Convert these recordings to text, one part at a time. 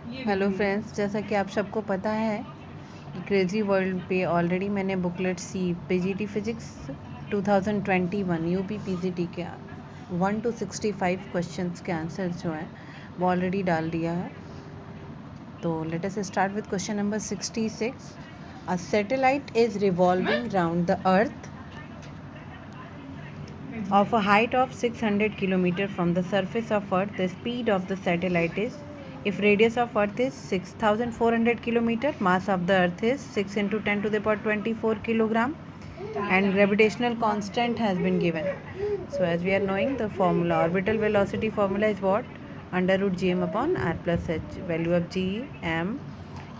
Hello friends, जैसा कि आप सबको पता है क्रेजी वर्ल्ड पे ऑलरेडी मैंने बुकलेट सी पीजीटी फिजिक्स 2021 यूपी पीजीटी के 1 to 65 क्वेश्चंस के आंसर जो हैं वो ऑलरेडी डाल दिया है। तो let us start with question number 66। A satellite is revolving round the earth of a height of 600 km from the surface of earth. The speed of the satellite is, if radius of earth is 6400 km, mass of the earth is 6 into 10 to the power 24 kilogram, and gravitational constant has been given. So as we are knowing the formula, orbital velocity formula is what? Under root gm upon r plus h. Value of g, m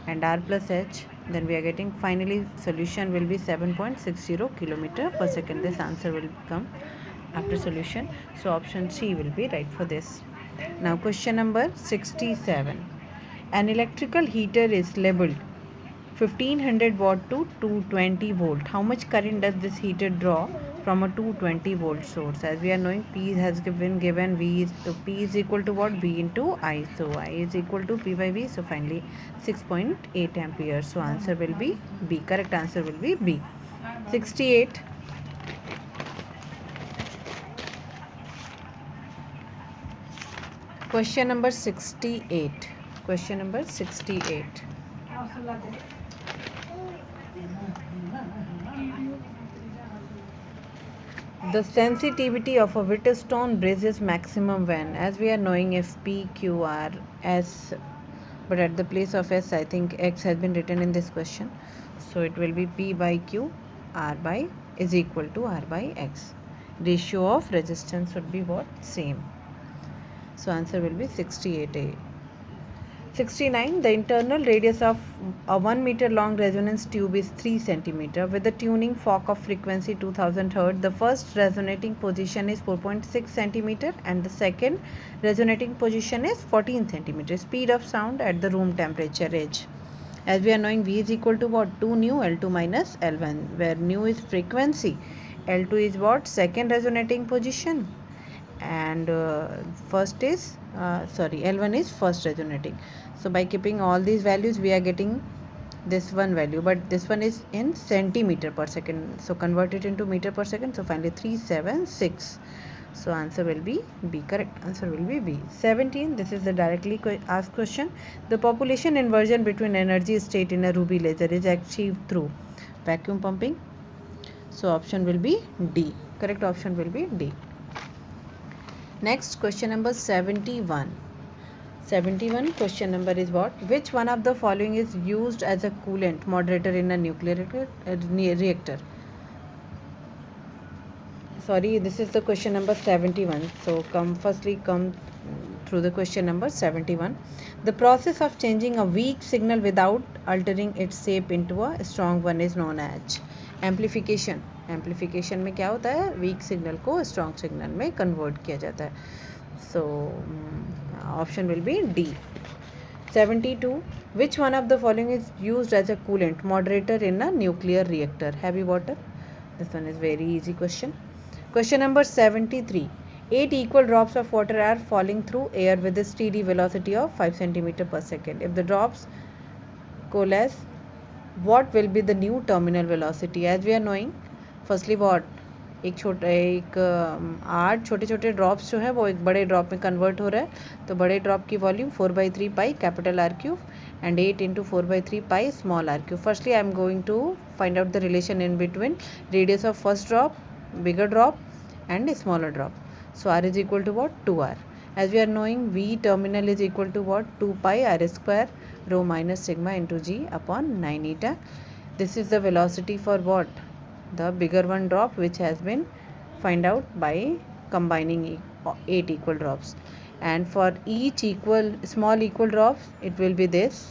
and r plus h, then we are getting finally solution will be 7.60 km per second. This answer will come after solution. So option C will be right for this. Now question number 67. An electrical heater is labeled 1500 watt to 220 volt. How much current does this heater draw from a 220 volt source? As we are knowing, P has been given, P is equal to what? V into I. So I is equal to P by V. So finally 6.8 ampere. So answer will be B. Correct answer will be B. 68. Question number 68. Question number 68. The sensitivity of a Wheatstone bridge is maximum when? As we are knowing, if P, Q, R, S, but at the place of S, I think X has been written in this question. So it will be P by Q, R by is equal to R by X. Ratio of resistance would be what? Same. So answer will be 68A. 69. The internal radius of a 1 meter long resonance tube is 3 cm. With the tuning fork of frequency 2000 Hz, the first resonating position is 4.6 cm and the second resonating position is 14 cm. Speed of sound at the room temperature is. As we are knowing, V is equal to what? 2 nu L2 minus L1, where nu is frequency, L2 is what? Second resonating position, and L1 is first resonating. So by keeping all these values, we are getting this one value, but this one is in centimeter per second, so convert it into meter per second. So finally 376. So answer will be B. Correct answer will be B. 17. This is the directly asked question. The population inversion between energy state in a ruby laser is achieved through vacuum pumping. So option will be D. Correct option will be D. Next question number 71. 71 question number is what? Which one of the following is used as a coolant moderator in a nuclear reactor? Sorry, this is the question number 71. So come through the question number 71. The process of changing a weak signal without altering its shape into a strong one is known as amplification. Amplification में क्या होता है? Weak signal को strong signal में convert किया जाता है. So option will be D. 72. Which one of the following is used as a coolant moderator in a nuclear reactor? Heavy water. This one is very easy question. Question number 73. 8 equal drops of water are falling through air with a steady velocity of 5 cm per second. If the drops coalesce, what will be the new terminal velocity? As we are knowing, firstly what? एक 8 छोटे छोटे drops जो है वो एक बड़े drop में convert हो रहा है. तो बड़े ड्रॉप की volume 4/3 pi capital R cube and 8 into 4/3 pi small r cube. Firstly, I am going to find out the relation in between radius of first drop, bigger drop and smaller drop. So r is equal to what? 2r. As we are knowing, V terminal is equal to what? 2 pi r square rho minus sigma into g upon 9 eta. This is the velocity for what? The bigger one drop, which has been find out by combining 8 equal drops, and for each small equal drops it will be this,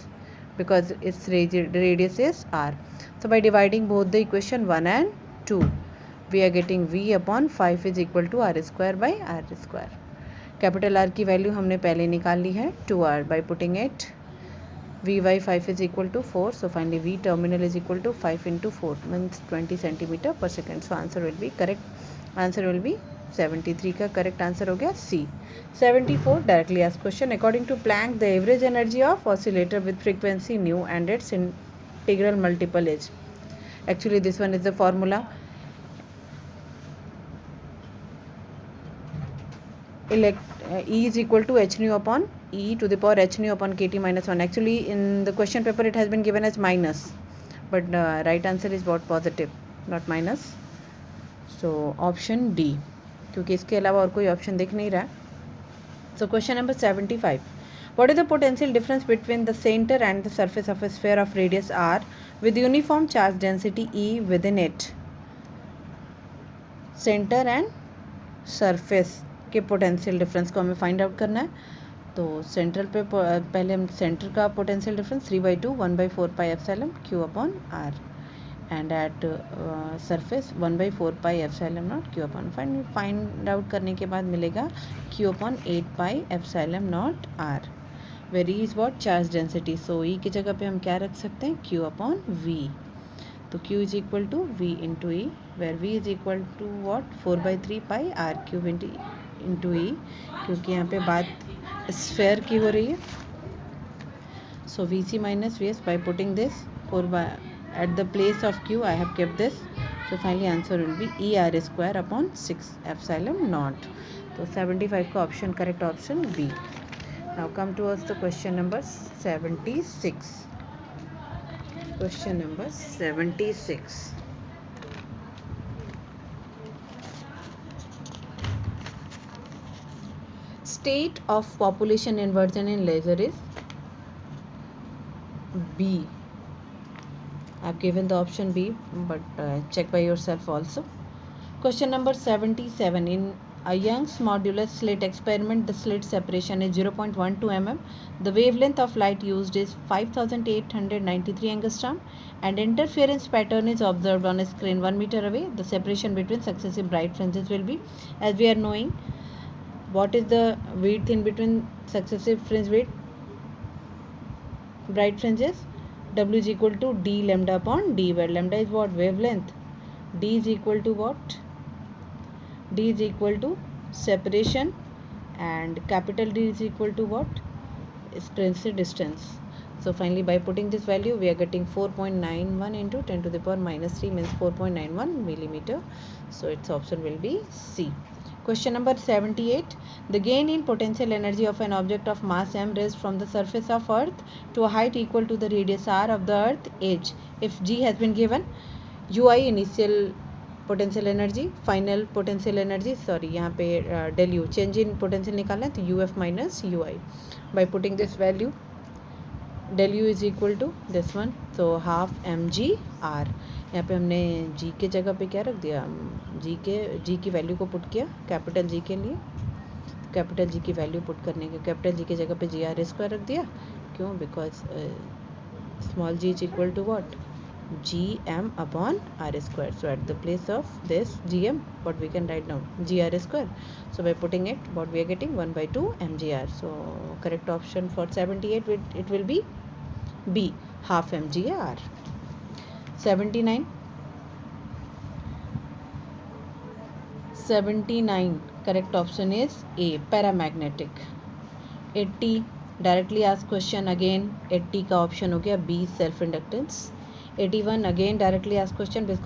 because its radius is r. So by dividing both the equation 1 and 2, we are getting V upon 5 is equal to r square by r square. Capital R की value हमने पहले निकाल ली है 2r. by putting it, V by 5 is equal to 4. So finally V terminal is equal to 5 into 4 means 20 cm per second. So answer will be correct. Answer will be 73 का correct answer हो गया C. 74 directly asked question. According to Planck the average energy of oscillator with frequency nu and its integral multiple is. Actually this one is the formula. E is equal to h nu upon e to the power h nu upon kt minus 1. Actually in the question paper it has been given as minus, but right answer is what? Positive, not minus. So option D, क्योंकि इसके अलावा और कोई option दिख नहीं रहा है. So question number 75. What is the potential difference between the center and the surface of a sphere of radius r with uniform charge density E within it? Center and surface के potential difference को हमें find out करना है. तो central पे पहले हम centre का potential difference 3/2 1/4 pi epsilon q upon r and at surface 1/4 pi epsilon naught q upon. Find out करने के बाद मिलेगा q upon 8 pi epsilon naught r. Where e is what? Charge density. So e की जगह पे हम क्या रख सकते हैं? q upon v. तो q is equal to v into e, where v is equal to what? 4/3 pi r cube into E, क्योंकि यहाँ पे बात स्फेयर की हो रही है. So V C minus V S by putting this 4 at the place of q I have kept this. So finally answer will be e r square upon 6 epsilon naught. So 75 का option correct option B. Now come to us the question number 76. Question number 76. State of population inversion in laser is B. I've given the option B, but check by yourself also. Question number 77. In a Young's modulus slit experiment, the slit separation is 0.12 mm. The wavelength of light used is 5893 angstrom, and interference pattern is observed on a screen 1 meter away. The separation between successive bright fringes will be, as we are knowing, what is the width in between successive fringe width? Bright fringes. W is equal to d lambda upon d, where lambda is what? Wavelength. D is equal to what? D is equal to separation, and capital D is equal to what? Extrinsic distance. So finally by putting this value we are getting 4.91 into 10 to the power minus 3 means 4.91 millimeter. So its option will be C. Question number 78. The gain in potential energy of an object of mass m raised from the surface of earth to a height equal to the radius r of the earth h, if g has been given. ui initial potential energy, final potential energy, sorry यहाँ पे del u change in potential निकालना है, तो uf minus ui. By putting this value, del u is equal to this one, so half mg r. यहाँ पे हमने g के जगह पे क्या रख दिया? g की वैल्यू को पुट किया कैपिटल g के लिए. कैपिटल g की वैल्यू पुट करने के कैपिटल g के जगह पे जी आर स्क्वायर रख दिया. क्यों? Because small g is equal to what? gm upon r square. So at the place of this gm, what we can write now? gr square. So by putting it, what we are getting? 1/2 mgr. So correct option for 78 it will be B, half mgr. 79 correct option is A, paramagnetic. 80 directly asked question, again 80 का option हो गया B, self inductance. 81 again directly asked question, because